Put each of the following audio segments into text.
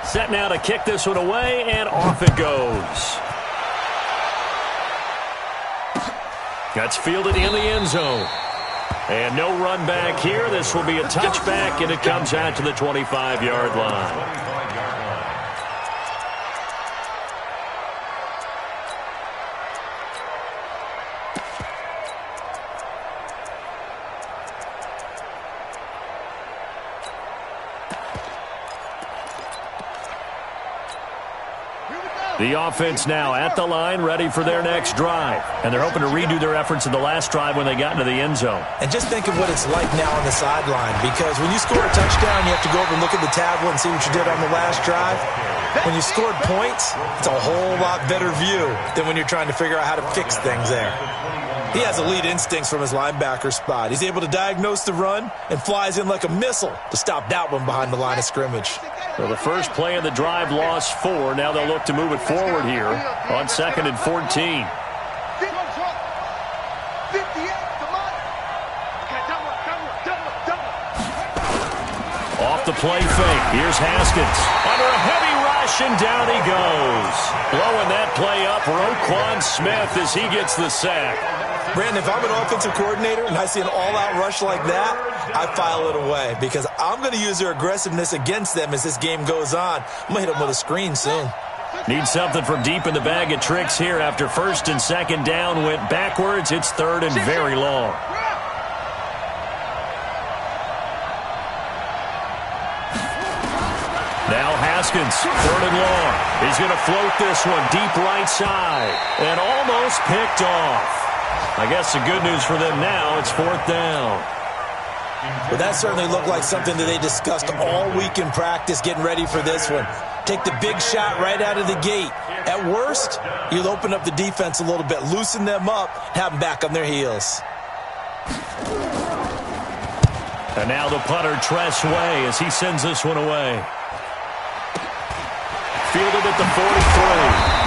Set now to kick this one away, and off it goes. That's fielded in the end zone. And no run back here. This will be a touchback, and it comes out to the 25-yard line. The offense now at the line, ready for their next drive. And they're hoping to redo their efforts in the last drive when they got into the end zone. And just think of what it's like now on the sideline, because when you score a touchdown, you have to go over and look at the tablet and see what you did on the last drive. When you scored points, it's a whole lot better view than when you're trying to figure out how to fix things there. He has elite instincts from his linebacker spot. He's able to diagnose the run and flies in like a missile to stop that one behind the line of scrimmage. Well, the first play of the drive lost 4. Now they'll look to move it forward here on 2nd and 14. Off the play fake. Here's Haskins. Under a heavy rush, and down he goes. Blowing that play up, Roquan Smith, as he gets the sack. Brandon, if I'm an offensive coordinator and I see an all-out rush like that, I file it away because I'm going to use their aggressiveness against them as this game goes on. I'm going to hit them with a screen soon. Need something from deep in the bag of tricks here. After 1st and 2nd down went backwards, it's 3rd and very long. Now Haskins, 3rd and long. He's going to float this one deep right side and almost picked off. I guess the good news for them now, it's 4th down. Well, that certainly looked like something that they discussed all week in practice getting ready for this one. Take the big shot right out of the gate. At worst, you'll open up the defense a little bit, loosen them up, have them back on their heels. And now the punter, Tress Way, as he sends this one away. Fielded at the 43.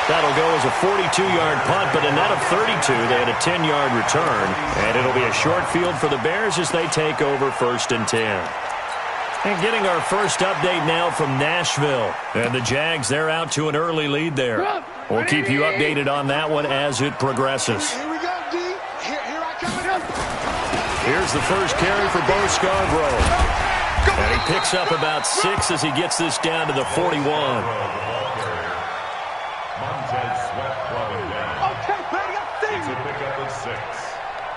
That'll go as a 42-yard punt, but a net of 32. They had a 10-yard return, and it'll be a short field for the Bears as they take over 1st and 10. And getting our first update now from Nashville. And the Jags, they're out to an early lead there. We'll keep you updated on that one as it progresses. Here we go, D. Here I come. Here's the first carry for Bo Scarborough. And he picks up about 6 as he gets this down to the 41.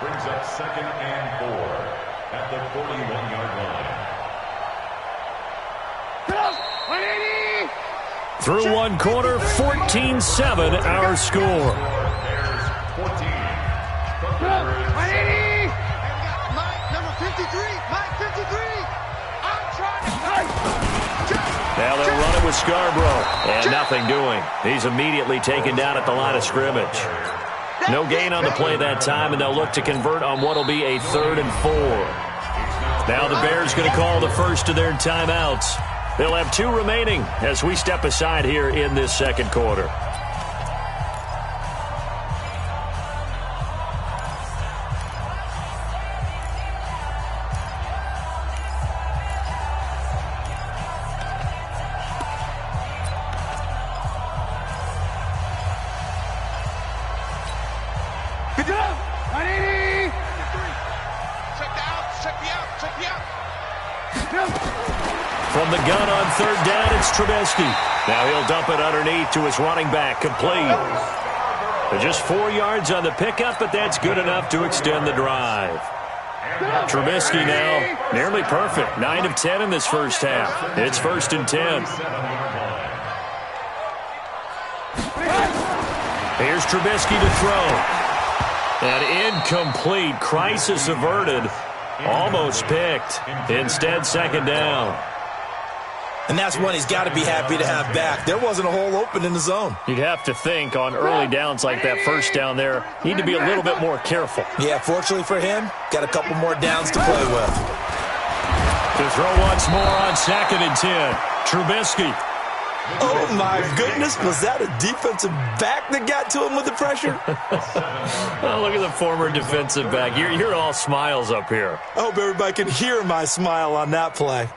Brings up 2nd and 4 at the 41-yard line. Through one quarter, 14-7 our score. Bears 14. Number 53. Mike 53. I'm trying to. Now they'll run it with Scarborough. And nothing doing. He's immediately taken down at the line of scrimmage. No gain on the play that time, and they'll look to convert on what will be a 3rd and 4. Now the Bears going to call the first of their timeouts. They'll have 2 remaining as we step aside here in this 2nd quarter. From the gun on 3rd down, it's Trubisky. Now he'll dump it underneath to his running back, complete. Just 4 yards on the pickup, but that's good enough to extend the drive. Trubisky now nearly perfect. 9 of 10 in this first half. It's 1st and 10. Here's Trubisky to throw. And incomplete. Crisis averted. Almost picked. Instead, 2nd down. And that's one he's got to be happy to have back. There wasn't a hole open in the zone. You'd have to think on early downs like that, 1st down there, need to be a little bit more careful. Yeah, fortunately for him, got a couple more downs to play with. To throw once more on 2nd and 10. Trubisky. Oh, my goodness. Was that a defensive back that got to him with the pressure? Oh, look at the former defensive back. You're all smiles up here. I hope everybody can hear my smile on that play.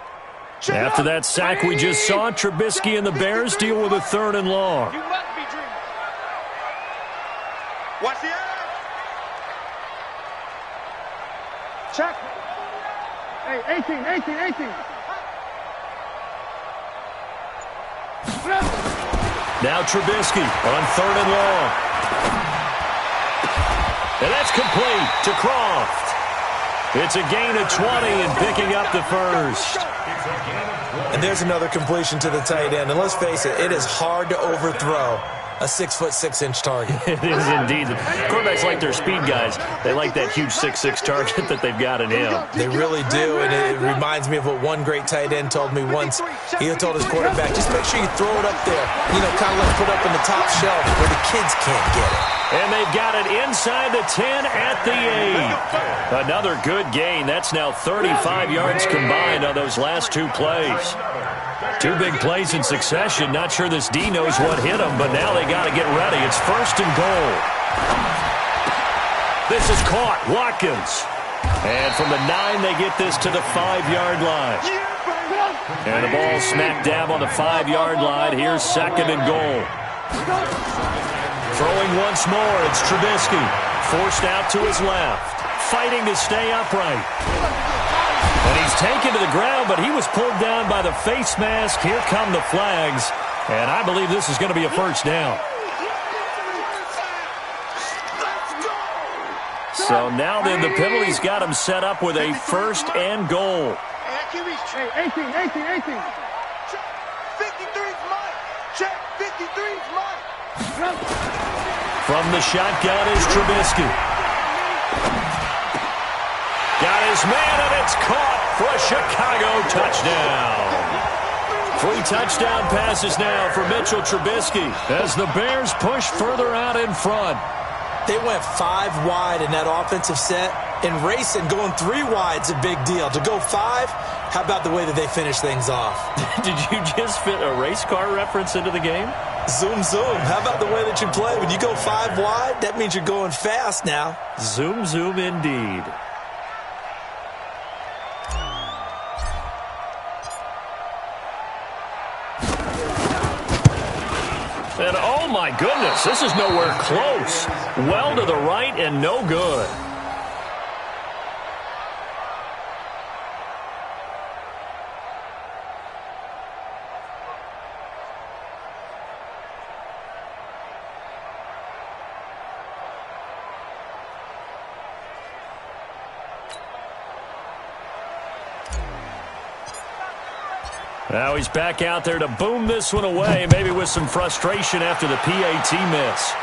After that sack we just saw, Trubisky and the Bears deal with a 3rd and long. You must be dreaming. Watch the eye. Check. Hey, 18. Now Trubisky on 3rd and long. And that's complete to Croft. It's a gain of 20 and picking up the first. And there's another completion to the tight end. And let's face it, it is hard to overthrow a 6'6" target. It is indeed. Quarterbacks like their speed guys. They like that huge 6'6" target that they've got in him. They really do, and it reminds me of what one great tight end told me once. He told his quarterback, just make sure you throw it up there, kind of like put up in the top shelf where the kids can't get it. And they've got it inside the 10 at the 8. Another good gain. That's now 35 yards combined on those last 2 plays. 2 big plays in succession. Not sure this D knows what hit them, but now they got to get ready. It's 1st and goal. This is caught. Watkins. And from the 9, they get this to the 5-yard line. And the ball smack dab on the 5-yard line. Here's 2nd and goal. Throwing once more, it's Trubisky. Forced out to his left. Fighting to stay upright. And he's taken to the ground, but he was pulled down by the face mask. Here come the flags. And I believe this is going to be a 1st down. So now then the penalty's got him set up with a 1st and goal. Hey, 18. 53's mine. Check, 53's mine. From the shotgun is Trubisky. Got his man, and it's caught for a Chicago touchdown. 3 touchdown passes now for Mitchell Trubisky as the Bears push further out in front. They went 5 wide in that offensive set, and racing going 3 wide's a big deal. To go 5, how about the way that they finish things off? Did you just fit a race car reference into the game? Zoom, zoom. How about the way that you play? When you go 5 wide, that means you're going fast now. Zoom, zoom indeed. And oh my goodness, this is nowhere close. Well to the right and no good. Now he's back out there to boom this one away, maybe with some frustration after the PAT miss.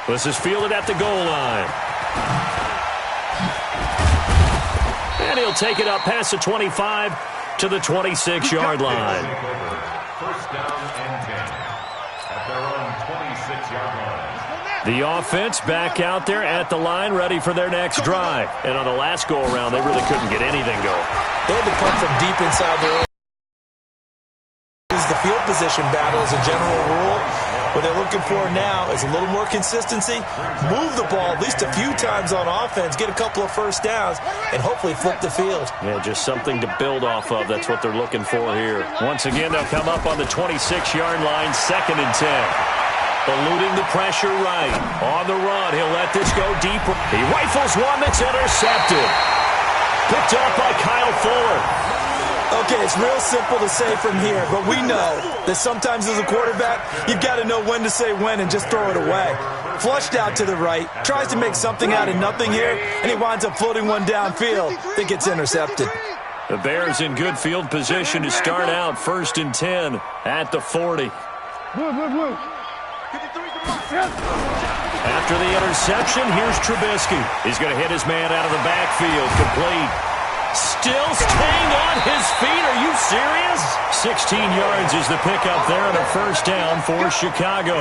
This is fielded at the goal line. And he'll take it up past the 25 to the 26-yard line. 1st down and 10 at their own 26-yard line. The offense back out there at the line, ready for their next drive. And on the last go-around, they really couldn't get anything going. They had to come from deep inside their own. The field position battle is a general rule. What they're looking for now is a little more consistency, move the ball at least a few times on offense, get a couple of 1st downs, and hopefully flip the field. Yeah, just something to build off of. That's what they're looking for here. Once again, they'll come up on the 26-yard line, 2nd and 10. Eluding the pressure right. On the run, he'll let this go deeper. He rifles one that's intercepted. Picked up by Kyle Fuller. Okay, it's real simple to say from here, but we know that sometimes as a quarterback, you've got to know when to say when and just throw it away. Flushed out to the right, tries to make something out of nothing here, and he winds up floating one downfield that gets intercepted. The Bears in good field position to start out 1st and 10 at the 40. After the interception, here's Trubisky. He's going to hit his man out of the backfield, complete. Still staying on his feet. Are you serious? 16 yards is the pickup there on a 1st down for Chicago.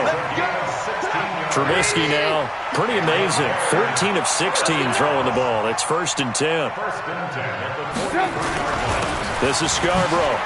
Trubisky now, pretty amazing. 14 of 16 throwing the ball. It's 1st and 10. This is Scarborough.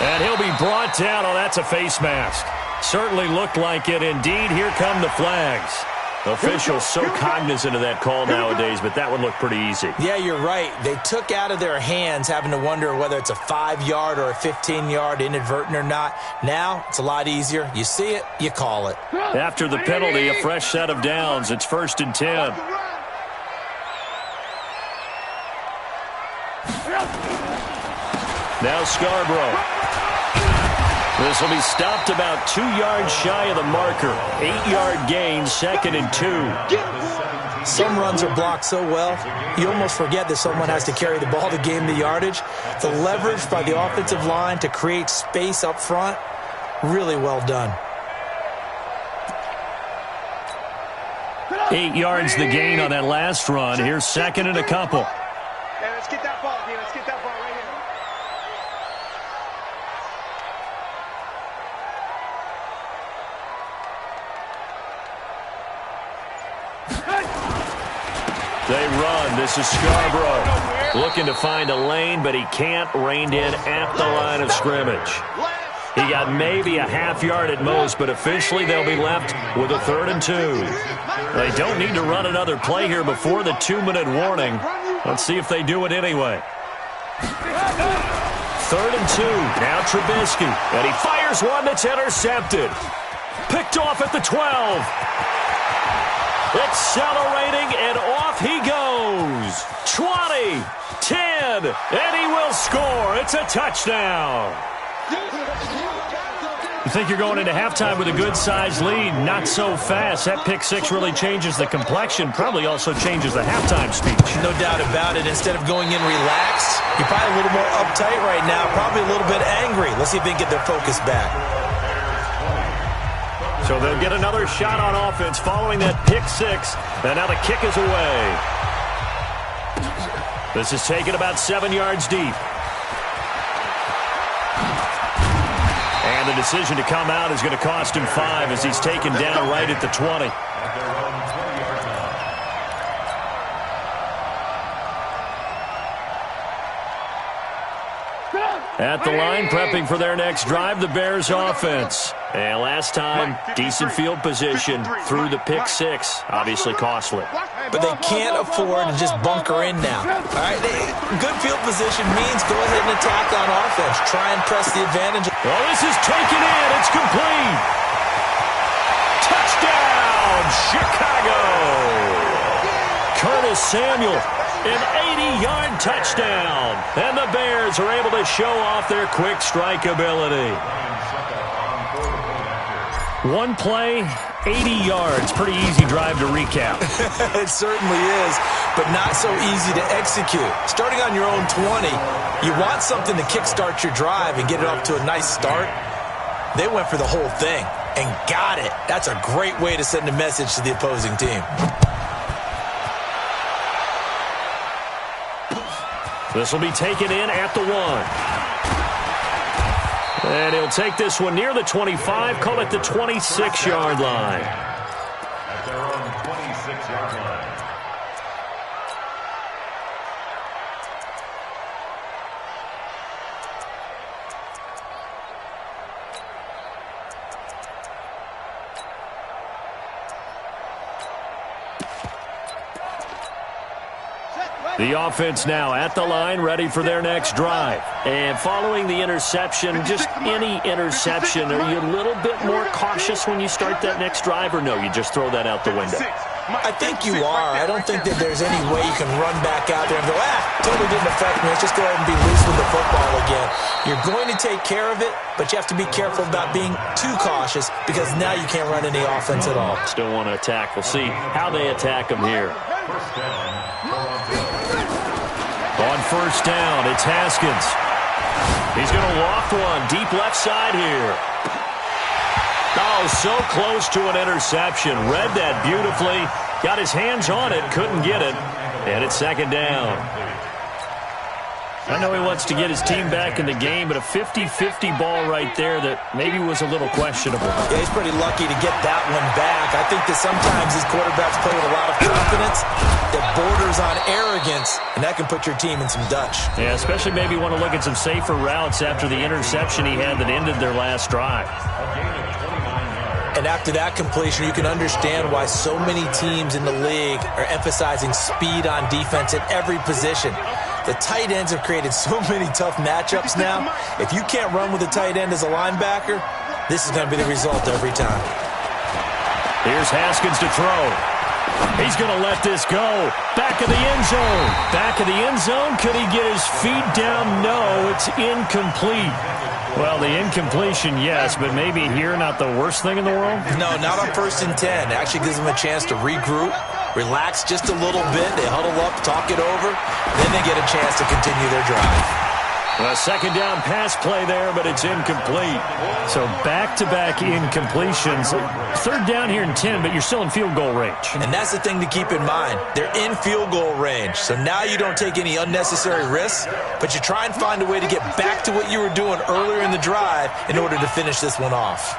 And he'll be brought down. Oh, that's a face mask. Certainly looked like it. Indeed, here come the flags. Officials so cognizant of that call nowadays, but that one looked pretty easy. Yeah, you're right. They took out of their hands having to wonder whether it's a 5-yard or a 15-yard, inadvertent or not. Now, it's a lot easier. You see it, you call it. After the penalty, a fresh set of downs. It's 1st and 10. Now Scarborough. This will be stopped about 2 yards shy of the marker. 8-yard gain, 2nd and 2. Some runs are blocked so well, you almost forget that someone has to carry the ball to gain the yardage. The leverage by the offensive line to create space up front, really well done. 8 yards the gain on that last run. Here's 2nd and a couple. Hey, let's get that ball, D. Let's get that ball right here. They run. This is Scarborough looking to find a lane, but he can't. Reined in at the line of scrimmage. He got maybe a half-yard at most, but officially they'll be left with a 3rd and 2. They don't need to run another play here before the 2-minute warning. Let's see if they do it anyway. 3rd and 2. Now Trubisky. And he fires one that's intercepted. Picked off at the 12. Accelerating, and off he goes. 20, 10, and he will score. It's a touchdown. You think you're going into halftime with a good-sized lead. Not so fast. That pick six really changes the complexion, probably also changes the halftime speech. No doubt about it. Instead of going in relaxed, you're probably a little more uptight right now, probably a little bit angry. Let's see if they can get their focus back. So they'll get another shot on offense following that pick six. And now the kick is away. This is taken about 7 yards deep. And the decision to come out is going to cost him 5 as he's taken down right at the 20. At the line, prepping for their next drive, the Bears offense. And last time, decent field position through the pick six. Obviously costly. But they can't afford to just bunker in now. All right, good field position means go ahead and attack on offense. Try and press the advantage. Well, this is taken in. It's complete. Touchdown, Chicago. Curtis Samuel, an 80-yard touchdown. And the Bears are able to show off their quick strike ability. One play, 80 yards. Pretty easy drive to recap. It certainly is, but not so easy to execute. Starting on your own 20, you want something to kickstart your drive and get it off to a nice start. They went for the whole thing and got it. That's a great way to send a message to the opposing team. This will be taken in at the 1. And he'll take this one near the 25, call it the 26-yard line. At their own 26-yard line. The offense now at the line, ready for their next drive. And following the interception, just any interception, are you a little bit more cautious when you start that next drive, or no, you just throw that out the window? I think you are. I don't think that there's any way you can run back out there and go, totally didn't affect me. Let's just go ahead and be loose with the football again. You're going to take care of it, but you have to be careful about being too cautious because now you can't run any offense at all. Still want to attack. We'll see how they attack them here. On first down, it's Haskins. He's going to loft one deep left side here. Oh, so close to an interception. Read that beautifully. Got his hands on it, couldn't get it. And it's second down. I know he wants to get his team back in the game, but a 50-50 ball right there that maybe was a little questionable. Yeah, he's pretty lucky to get that one back. I think that sometimes these quarterbacks play with a lot of confidence that borders on arrogance, and that can put your team in some Dutch. Yeah, especially maybe want to look at some safer routes after the interception he had that ended their last drive. A gain of 29 yards. And after that completion, you can understand why so many teams in the league are emphasizing speed on defense at every position. The tight ends have created so many tough matchups now. If you can't run with a tight end as a linebacker, this is going to be the result every time. Here's Haskins to throw. He's going to let this go. Back of the end zone. Back of the end zone. Could he get his feet down? No, it's incomplete. Well, the incompletion, yes, but maybe here not the worst thing in the world? No, not on 1st and 10. It actually gives them a chance to regroup, relax just a little bit. They huddle up, talk it over. Then they get a chance to continue their drive. A second down pass play there, but it's incomplete. So back-to-back incompletions. 3rd down here and 10, but you're still in field goal range. And that's the thing to keep in mind. They're in field goal range. So now you don't take any unnecessary risks, but you try and find a way to get back to what you were doing earlier in the drive in order to finish this one off.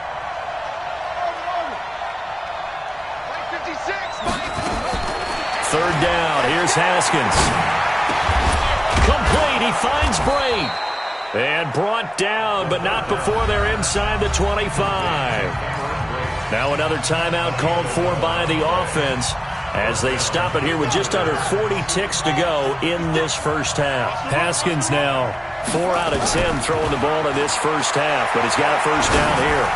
3rd down. Here's Haskins. Complete. He finds Braid. And brought down, but not before they're inside the 25. Now another timeout called for by the offense as they stop it here with just under 40 ticks to go in this first half. Haskins now 4 out of 10 throwing the ball in this first half, but he's got a first down here.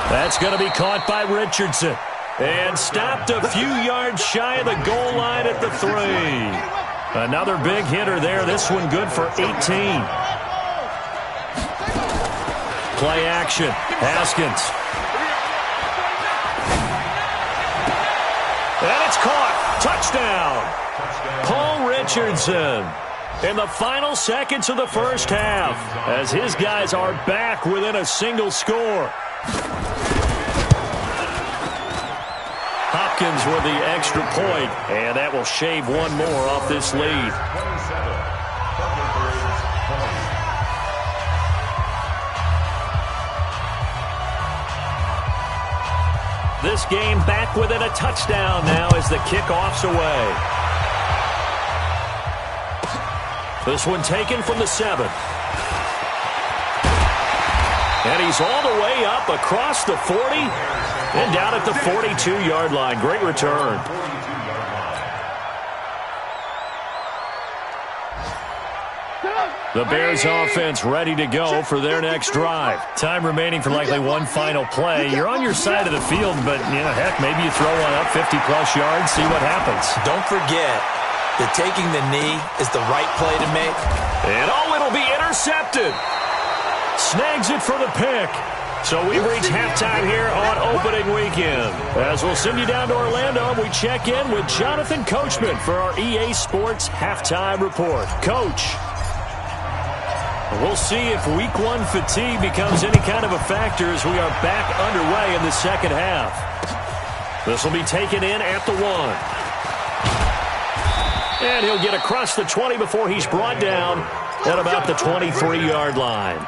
That's going to be caught by Richardson. And stopped a few yards shy of the goal line at the 3. Another big hitter there. This one good for 18. Play action. Haskins. And it's caught. Touchdown. Paul Richardson. In the final seconds of the first half, as his guys are back within a single score. Hopkins with the extra point, and that will shave one more off this lead. This game back within a touchdown now as the kickoff's away. This one taken from the 7. And he's all the way up across the 40. And down at the 42-yard line. Great return. The Bears offense ready to go for their next drive. Time remaining for likely one final play. You're on your side of the field, but, heck, maybe you throw one up 50-plus yards, see what happens. Don't forget that taking the knee is the right play to make. And, it'll be intercepted. Snags it for the pick. So we've reached halftime here on opening weekend. As we'll send you down to Orlando, we check in with Jonathan Coachman for our EA Sports Halftime Report. Coach, we'll see if Week 1 fatigue becomes any kind of a factor as we are back underway in the second half. This will be taken in at the 1. And he'll get across the 20 before he's brought down at about the 23-yard line.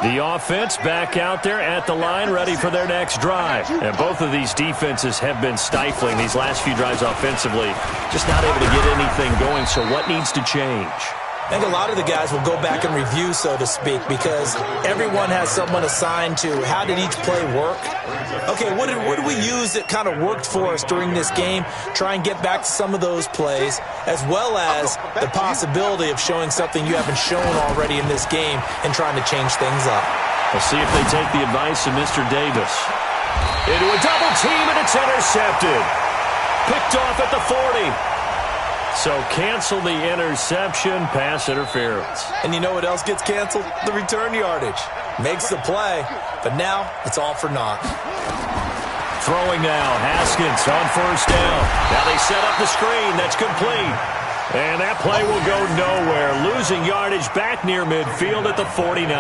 The offense back out there at the line, ready for their next drive. And both of these defenses have been stifling these last few drives offensively. Just not able to get anything going, so what needs to change? I think a lot of the guys will go back and review, so to speak, because everyone has someone assigned to how did each play work. Okay, what did we use that kind of worked for us during this game? Try and get back to some of those plays, as well as the possibility of showing something you haven't shown already in this game and trying to change things up. We'll see if they take the advice of Mr. Davis. Into a double team, and it's intercepted. Picked off at the 40. So cancel the interception, pass interference. And you know what else gets canceled? The return yardage. Makes the play, but now it's all for naught. Throwing now, Haskins on first down. Now they set up the screen. That's complete. And that play will go nowhere. Losing yardage back near midfield at the 49.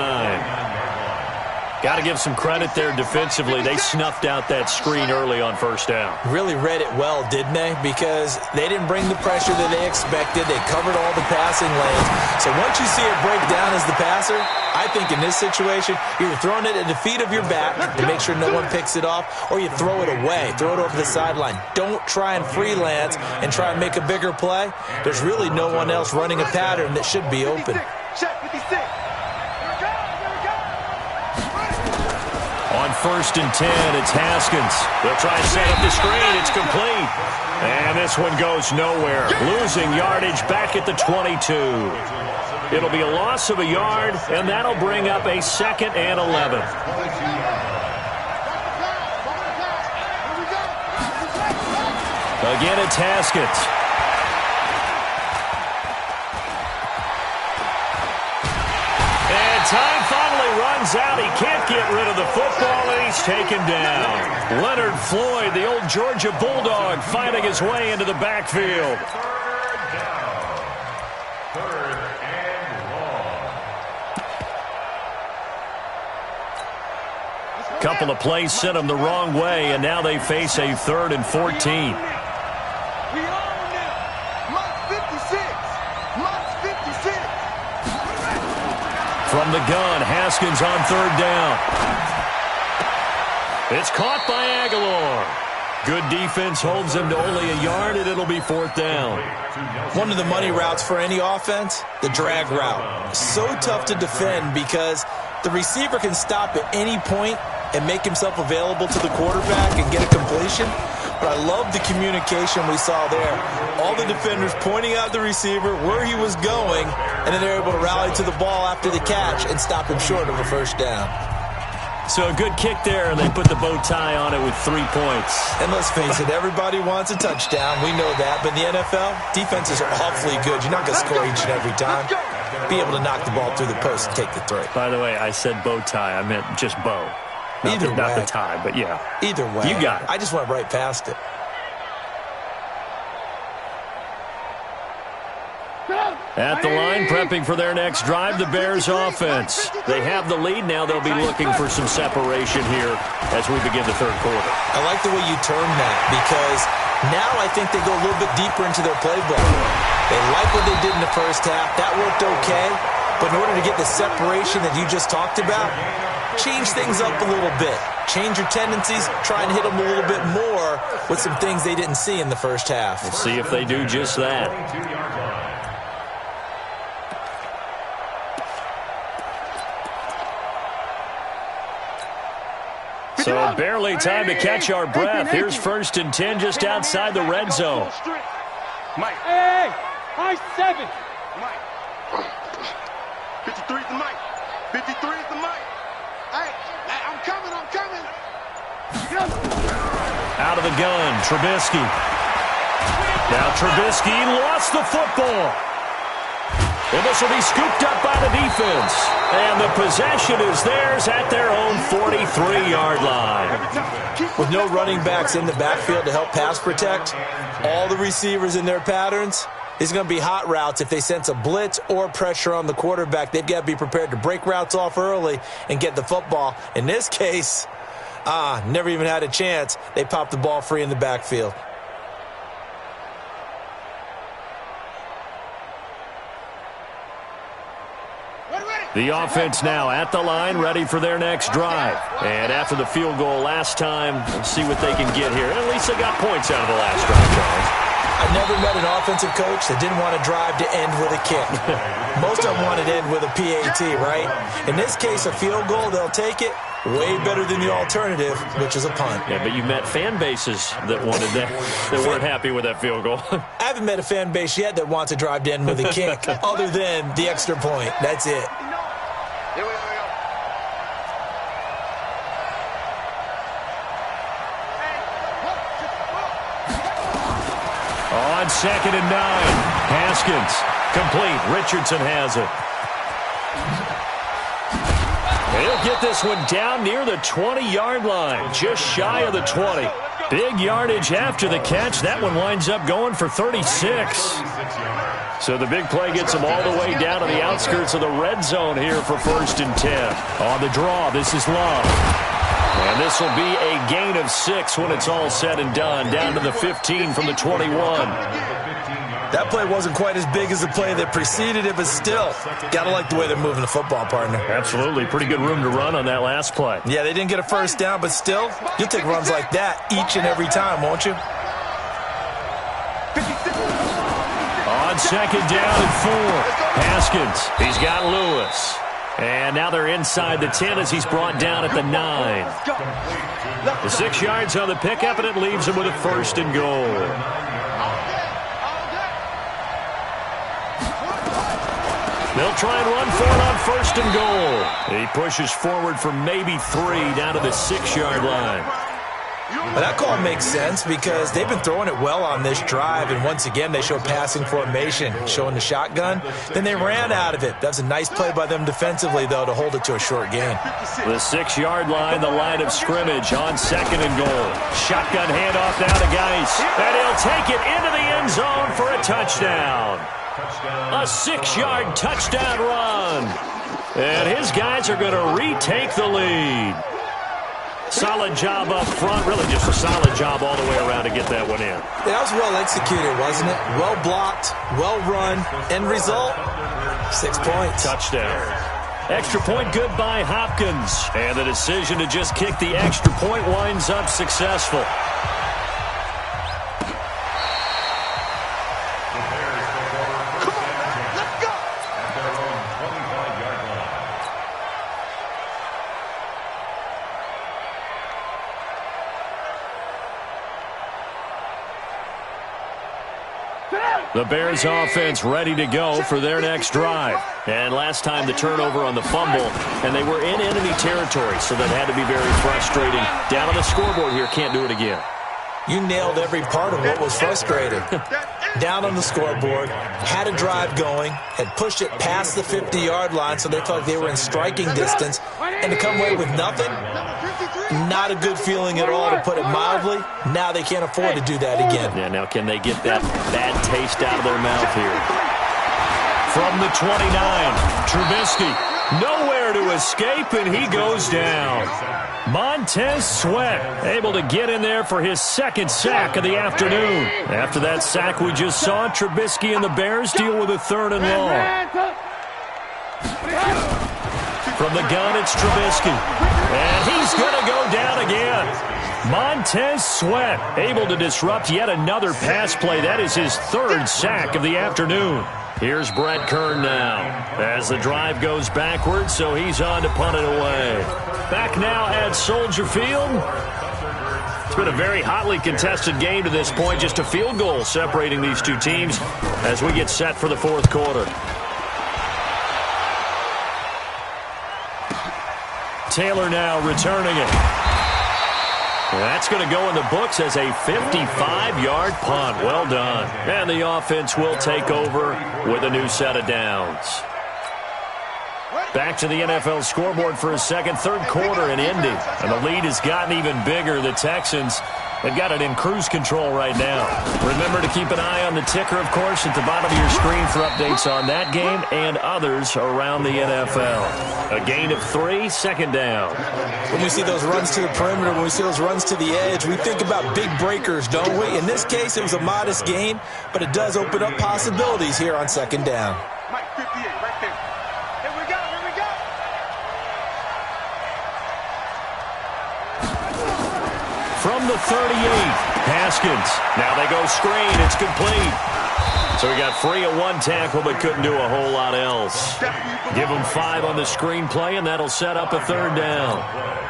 Got to give some credit there defensively. They snuffed out that screen early on first down. Really read it well, didn't they? Because they didn't bring the pressure that they expected. They covered all the passing lanes. So once you see it break down as the passer, I think in this situation, you're throwing it at the feet of your back to make sure no one picks it off, or you throw it away, throw it over the sideline. Don't try and freelance and try and make a bigger play. There's really no one else running a pattern that should be open. On 1st and 10, it's Haskins. They'll try and set up the screen. It's complete. And this one goes nowhere. Losing yardage back at the 22. It'll be a loss of a yard, and that'll bring up a 2nd and 11. Again, it's Haskins. And time finally runs out. He can't get rid of the football, and he's taken down. Leonard Floyd, the old Georgia Bulldog, fighting his way into the backfield. Couple of plays sent them the wrong way, and now they face a 3rd and 14. From the gun, Haskins on 3rd down. It's caught by Aguilar. Good defense holds him to only a yard, and it'll be 4th down. One of the money routes for any offense, the drag route. So tough to defend because the receiver can stop at any point and make himself available to the quarterback and get a completion. But I love the communication we saw there. All the defenders pointing out the receiver, where he was going, and then they're able to rally to the ball after the catch and stop him short of a 1st down. So a good kick there, and they put the bow tie on it with 3 points. And let's face it, everybody wants a touchdown. We know that. But in the NFL, defenses are awfully good. You're not going to score each and every time. Be able to knock the ball through the post and take the 3. By the way, I said bow tie. I meant just bow. Not the tie, but yeah. Either way. You got it. I just went right past it. At the line, prepping for their next drive, the Bears offense. They have the lead now. They'll be looking for some separation here as we begin the 3rd quarter. I like the way you term that because now I think they go a little bit deeper into their playbook. They like what they did in the 1st half. That worked okay. But in order to get the separation that you just talked about, change things up a little bit. Change your tendencies. Try and hit them a little bit more with some things they didn't see in the 1st half. We'll see if they do just that. So barely time to catch our breath. Here's 1st and 10 just outside the red zone. Mike. Hey, high 7. Mike. 53 is the Mike. 53 is the Mike. Hey, I'm coming. Out of the gun, Trubisky. Now Trubisky lost the football. And this will be scooped up by the defense. And the possession is theirs at their own 43-yard line. With no running backs in the backfield to help pass protect, all the receivers in their patterns, it's going to be hot routes. If they sense a blitz or pressure on the quarterback, they've got to be prepared to break routes off early and get the football. In this case, never even had a chance. They popped the ball free in the backfield. The offense now at the line, ready for their next drive. And after the field goal last time, let's see what they can get here. At least they got points out of the last drive, Charles. I've never met an offensive coach that didn't want to drive to end with a kick. Most of them wanted to end with a PAT, right? In this case, a field goal, they'll take it. Way better than the alternative, which is a punt. Yeah, but you met fan bases that wanted that, that weren't happy with that field goal. I haven't met a fan base yet that wants to drive to end with a kick other than the extra point. That's it. Here we go. On 2nd and 9, Haskins, complete. Richardson has it. He'll get this one down near the 20-yard line, just shy of the 20. Big yardage after the catch. That one winds up going for 36. So the big play gets them all the way down to the outskirts of the red zone here for 1st and 10. On the draw, this is Love. And this will be a gain of 6 when it's all said and done, down to the 15 from the 21. That play wasn't quite as big as the play that preceded it, but still, got to like the way they're moving the football, partner. Absolutely. Pretty good room to run on that last play. Yeah, they didn't get a first down, but still, you'll take runs like that each and every time, won't you? On 2nd down and 4, Haskins. He's got Lewis. And now they're inside the 10 as he's brought down at the 9. The 6 yards on the pickup, and it leaves him with a 1st and goal. They'll try and run for it on 1st and goal. He pushes forward for maybe 3 down to the 6-yard line. Well, that call makes sense because they've been throwing it well on this drive, and once again they show passing formation, showing the shotgun. Then they ran out of it. That's a nice play by them defensively, though, to hold it to a short gain. The 6-yard line, the line of scrimmage on 2nd and goal. Shotgun handoff now to Geis, and he'll take it into the end zone for a touchdown. A 6-yard touchdown run. And his guys are going to retake the lead. Solid job up front. Really just a solid job all the way around to get that one in. That was well executed, wasn't it? Well blocked, well run. End result, 6 points. Touchdown. Extra point good by Hopkins. And the decision to just kick the extra point winds up successful. The Bears offense ready to go for their next drive. And last time the turnover on the fumble, and they were in enemy territory, so that had to be very frustrating. Down on the scoreboard here, can't do it again. You nailed every part of what was frustrating. Down on the scoreboard, had a drive going, had pushed it past the 50-yard line, so they felt like they were in striking distance, and to come away with nothing, not a good feeling at all, to put it mildly. Now they can't afford to do that again. Yeah, now can they get that bad taste out of their mouth here? From the 29, Trubisky, nowhere to escape, and he goes down. Montez Sweat able to get in there for his 2nd sack of the afternoon. After that sack we just saw, Trubisky and the Bears deal with a 3rd and long. From the gun, it's Trubisky. And he's going to go down again. Montez Sweat able to disrupt yet another pass play. That is his 3rd sack of the afternoon. Here's Brett Kern now as the drive goes backwards, so he's on to punt it away. Back now at Soldier Field. It's been a very hotly contested game to this point. Just a field goal separating these two teams as we get set for the 4th quarter. Taylor now returning it. That's going to go in the books as a 55-yard punt. Well done. And the offense will take over with a new set of downs. Back to the NFL scoreboard for a 3rd quarter in Indy. And the lead has gotten even bigger. The Texans have got it in cruise control right now. Remember to keep an eye on the ticker, of course, at the bottom of your screen for updates on that game and others around the NFL. A gain of 3, 2nd down. When we see those runs to the perimeter, when we see those runs to the edge, we think about big breakers, don't we? In this case, it was a modest gain, but it does open up possibilities here on 2nd down. Mike 58, right there. Here we go, here we go. From the 38, Haskins. Now they go screen. It's complete. So he got free at 1 tackle, but couldn't do a whole lot else. Give him 5 on the screen play, and that'll set up a 3rd down.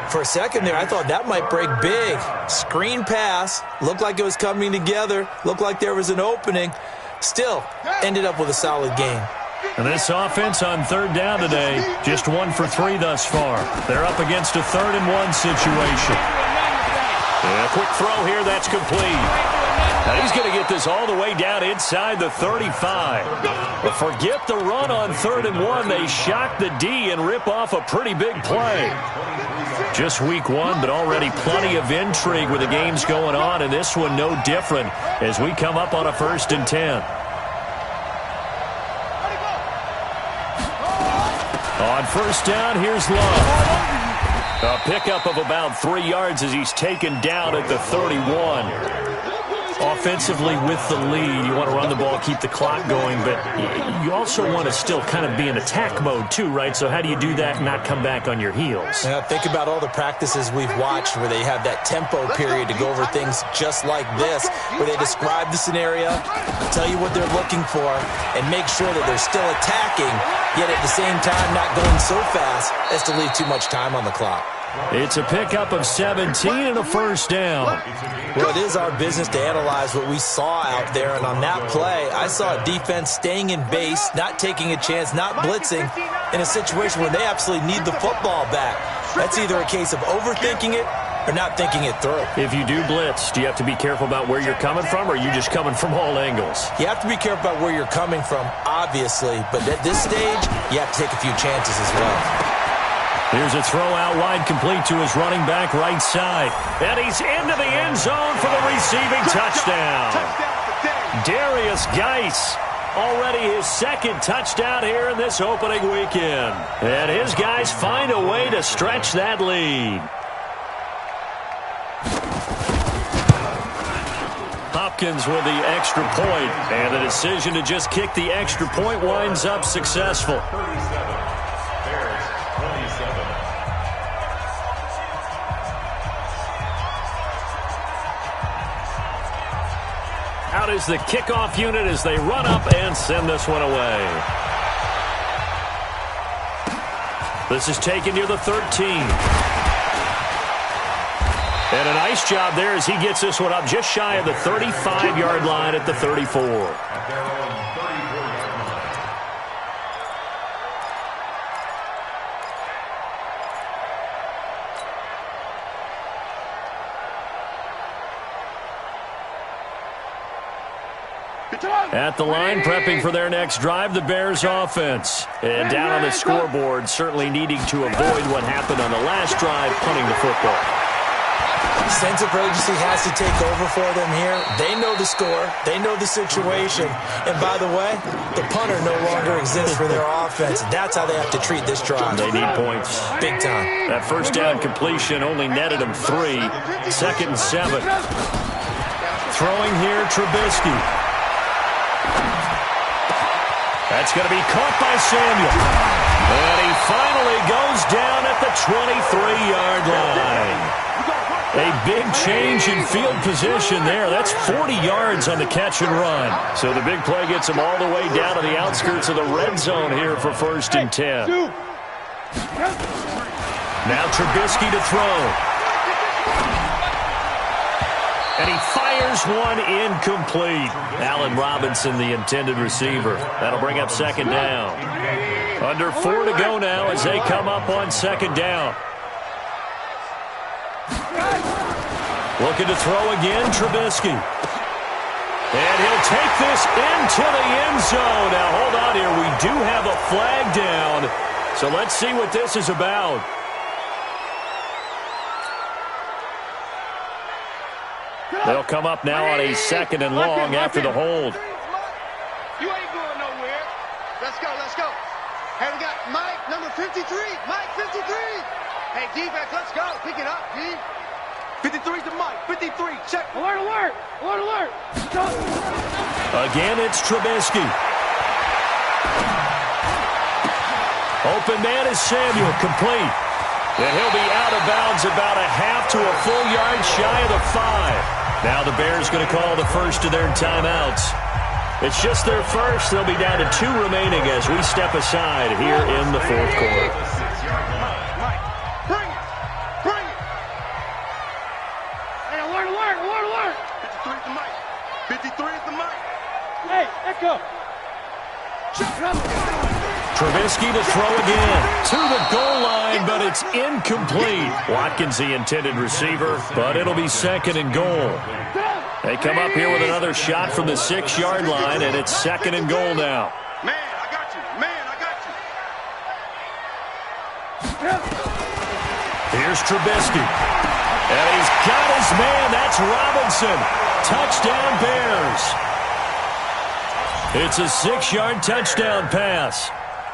For a second there, I thought that might break big. Screen pass. Looked like it was coming together. Looked like there was an opening. Still, ended up with a solid game. And this offense on 3rd down today, just 1 for 3 thus far. They're up against a 3rd and 1 situation. And a quick throw here, that's complete. Now he's going to get this all the way down inside the 35. But forget the run on 3rd and 1. They shock the D and rip off a pretty big play. Just week 1, but already plenty of intrigue with the games going on, and this one no different as we come up on a 1st and 10. On first down, here's Love. A pickup of about 3 yards as he's taken down at the 31. Offensively with the lead, you want to run the ball, keep the clock going, but you also want to still kind of be in attack mode too, right? So how do you do that and not come back on your heels? Yeah, think about all the practices we've watched where they have that tempo period to go over things just like this, where they describe the scenario, tell you what they're looking for, and make sure that they're still attacking, yet at the same time not going so fast as to leave too much time on the clock. It's a pickup of 17 and a first down. Well, it is our business to analyze what we saw out there, and on that play, I saw a defense staying in base, not taking a chance, not blitzing, in a situation where they absolutely need the football back. That's either a case of overthinking it or not thinking it through. If you do blitz, do you have to be careful about where you're coming from, or are you just coming from all angles? You have to be careful about where you're coming from, obviously, but at this stage, you have to take a few chances as well. Here's a throw out wide, complete to his running back right side. And he's into the end zone for the receiving touchdown. Darius Geis, already his second touchdown here in this opening weekend. And his guys find a way to stretch that lead. Hopkins with the extra point, and the decision to just kick the extra point winds up successful. Out is the kickoff unit as they run up and send this one away. This is taken near the 13. And a nice job there as he gets this one up just shy of the 35-yard line at the 34. At the line, prepping for their next drive, the Bears offense. And down on the scoreboard, certainly needing to avoid what happened on the last drive, punting the football. Sense of urgency has to take over for them here. They know the score. They know the situation. And by the way, the punter no longer exists for their offense. That's how they have to treat this drive. They need points. Big time. That first down completion only netted them 3. 2nd and 7. Throwing here, Trubisky. That's going to be caught by Samuel. And he finally goes down at the 23-yard line. A big change in field position there. That's 40 yards on the catch and run. So the big play gets him all the way down to the outskirts of the red zone here for 1st and 10. Now Trubisky to throw. And he fires one incomplete. Allen Robinson, the intended receiver. That'll bring up 2nd down. Under 4 to go now as they come up on 2nd down. Looking to throw again, Trubisky. And he'll take this into the end zone. Now, hold on here. We do have a flag down. So let's see what this is about. They'll come up now on a 2nd and long after the hold. You ain't going nowhere. Let's go, let's go. Hey, we got Mike, number 53. Mike, 53. Hey, defense, let's go. Pick it up, D. 53 to Mike. 53, check. Alert, alert. Alert, alert. Go. Again, it's Trubisky. Open man is Samuel, complete. And he'll be out of bounds about a half to a full yard shy of the 5. Now the Bears going to call the first of their timeouts. It's just their first. They'll be down to 2 remaining as we step aside here in the 4th quarter. Mike, bring it. Bring it. Hey, alert, alert, alert, alert. 53 to Mike. 53 to Mike. Hey, let go. Shut up. Trubisky to throw again to the goal line, but it's incomplete. Watkins, the intended receiver, but it'll be 2nd and goal. They come up here with another shot from the 6-yard line, and it's 2nd and goal now. Man, I got you. Man, I got you. Here's Trubisky. And he's got his man. That's Robinson. Touchdown, Bears. It's a 6-yard touchdown pass.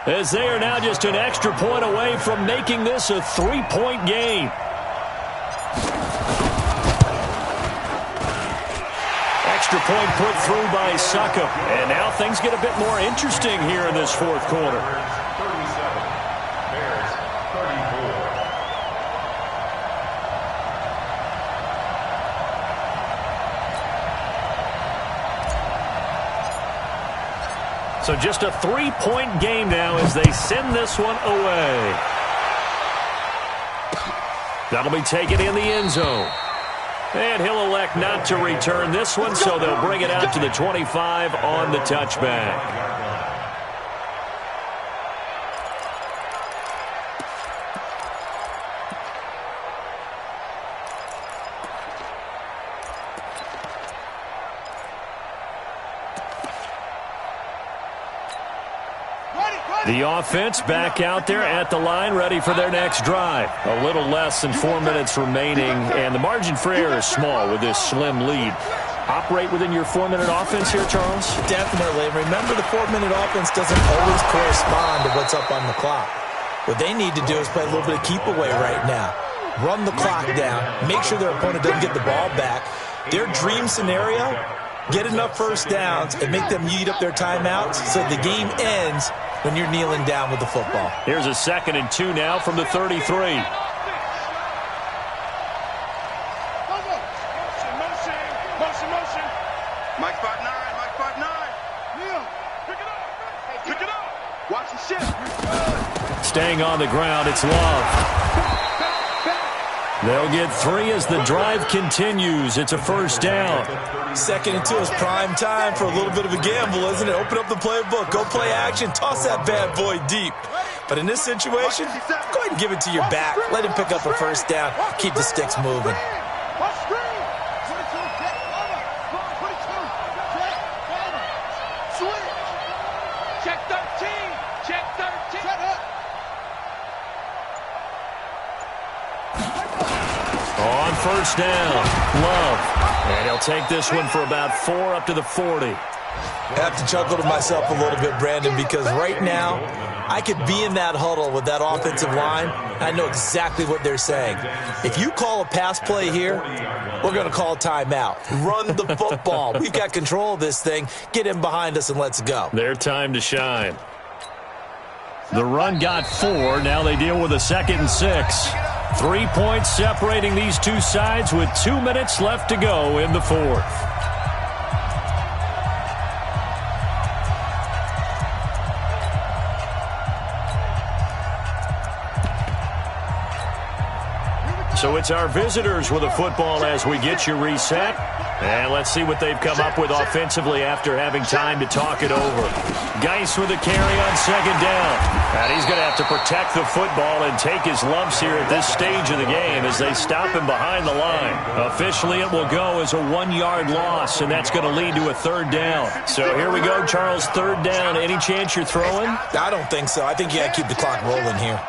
as they are now just an extra point away from making this a 3-point game. Extra point put through by Suckup. And now things get a bit more interesting here in this fourth quarter. So just a 3-point game now as they send this one away. That'll be taken in the end zone. And he'll elect not to return this one, so they'll bring it out to the 25 on the touchback. The offense back out there at the line, ready for their next drive. A little less than 4 minutes remaining, and the margin for error is small with this slim lead. Operate within your 4-minute offense here, Charles? Definitely. Remember, the 4-minute offense doesn't always correspond to what's up on the clock. What they need to do is play a little bit of keep away right now. Run the clock down. Make sure their opponent doesn't get the ball back. Their dream scenario, get enough first downs and make them eat up their timeouts so the game ends when you're kneeling down with the football. Here's a 2nd and 2 now from the 33. Motion. Mike 5'9", Mike 5'9". Neil, pick it up. Pick it up. Watch the shift. Staying on the ground, it's Love. They'll get 3 as the drive continues. It's a first down. 2nd and 2 is prime time for a little bit of a gamble, isn't it? Open up the playbook, go play action, toss that bad boy deep. But in this situation, go ahead and give it to your back. Let him pick up a first down. Keep the sticks moving. Check 13. Check 13. On first down, Love. And he'll take this one for about 4 up to the 40. I have to chuckle to myself a little bit, Brandon, because right now I could be in that huddle with that offensive line. I know exactly what they're saying. If you call a pass play here, we're going to call timeout. Run the football. We've got control of this thing. Get in behind us and let's go. Their time to shine. The run got 4. Now they deal with a 2nd and 6. 3 points separating these two sides with 2 minutes left to go in the fourth. So it's our visitors with a football as we get you reset. And let's see what they've come up with offensively after having time to talk it over. Geis with a carry on 2nd down. And he's going to have to protect the football and take his lumps here at this stage of the game as they stop him behind the line. Officially, it will go as a 1-yard loss, and that's going to lead to a 3rd down. So here we go, Charles, 3rd down. Any chance you're throwing? I don't think so. I think you got to keep the clock rolling here.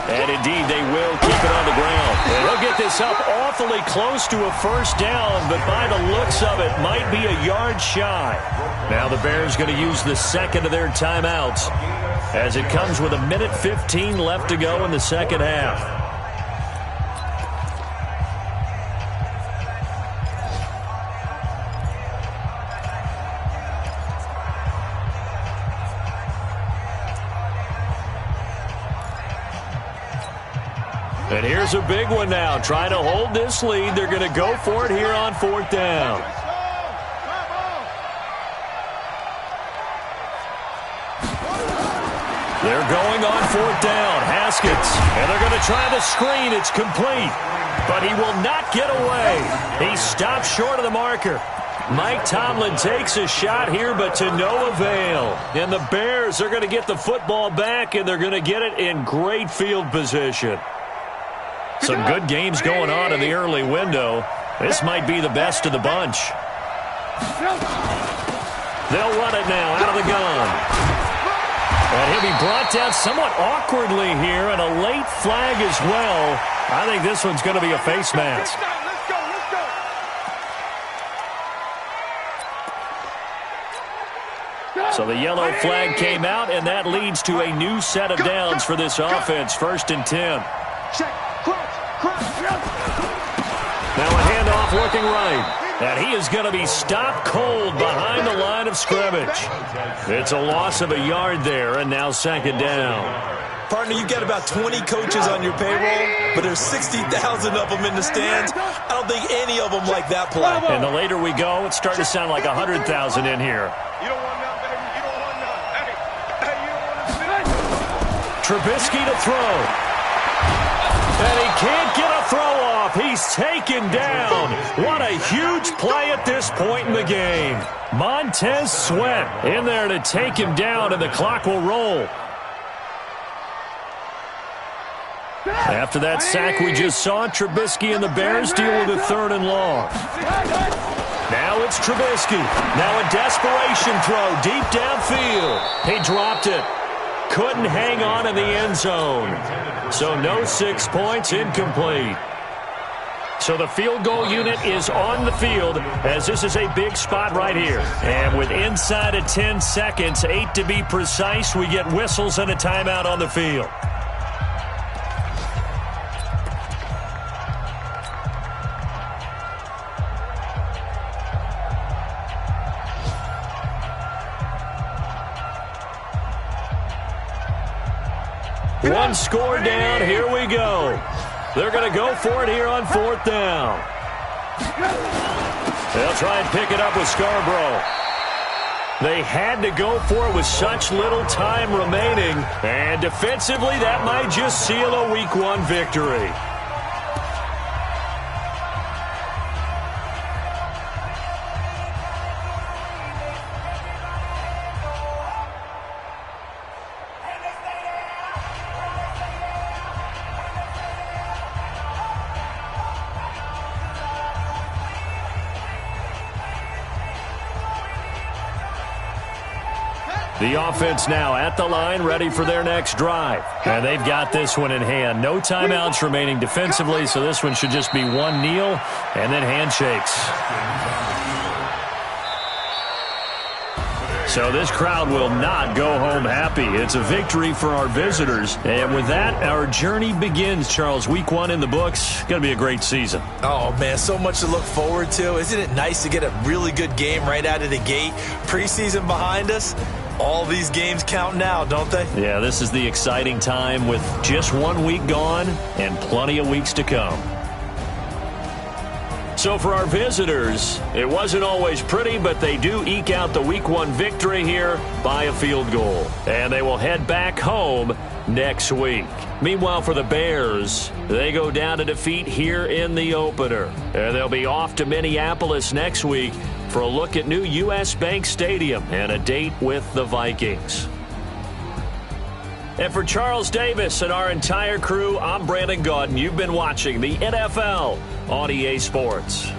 And indeed, they will keep it on the ground. And they'll get this up awfully close to a first down, but by the looks of it, might be a yard shy. Now the Bears going to use the 2nd of their timeouts as it comes with 1:15 left to go in the second half. And here's a big one now. Trying to hold this lead. They're going to go for it here on 4th down. They're going on 4th down. Haskins. And they're going to try the screen. It's complete. But he will not get away. He stopped short of the marker. Mike Tomlin takes a shot here, but to no avail. And the Bears are going to get the football back, and they're going to get it in great field position. Some good games going on in the early window. This might be the best of the bunch. They'll run it now out of the gun. And he'll be brought down somewhat awkwardly here, and a late flag as well. I think this one's going to be a face mask. So the yellow flag came out, and that leads to a new set of downs for this offense. 1st and 10. Now a handoff looking right. And he is going to be stopped cold behind the line of scrimmage. It's a loss of a yard there, and now 2nd down. Partner, you've got about 20 coaches on your payroll, but there's 60,000 of them in the stands. I don't think any of them like that play. And the later we go, it's starting to sound like 100,000 in here. You don't want none, baby. You don't want none. Hey, you don't want none. Trubisky to throw. And he can't get a throw off. He's taken down. What a huge play at this point in the game. Montez Sweat in there to take him down, and the clock will roll. After that sack we just saw, Trubisky and the Bears deal with a 3rd and long. Now it's Trubisky. Now a desperation throw deep downfield. He dropped it. Couldn't hang on in the end zone. So no 6 points, incomplete. So the field goal unit is on the field, as this is a big spot right here. And with inside of 10 seconds, 8 to be precise, we get whistles and a timeout on the field. One score down. Here we go. They're going to go for it here on 4th down. They'll try and pick it up with Scarborough. They had to go for it with such little time remaining. And defensively, that might just seal a Week 1 victory. The offense now at the line, ready for their next drive. And they've got this one in hand. No timeouts remaining defensively, so this one should just be one kneel and then handshakes. So this crowd will not go home happy. It's a victory for our visitors. And with that, our journey begins, Charles. Week 1 in the books. Going to be a great season. Oh, man, so much to look forward to. Isn't it nice to get a really good game right out of the gate? Preseason behind us. All these games count now, don't they? Yeah, this is the exciting time with just 1 week gone and plenty of weeks to come. So for our visitors, it wasn't always pretty, but they do eke out the Week 1 victory here by a field goal. And they will head back home next week. Meanwhile, for the Bears, they go down to defeat here in the opener. And they'll be off to Minneapolis next week for a look at new U.S. Bank Stadium and a date with the Vikings. And for Charles Davis and our entire crew, I'm Brandon Gaudin. You've been watching the NFL on EA Sports.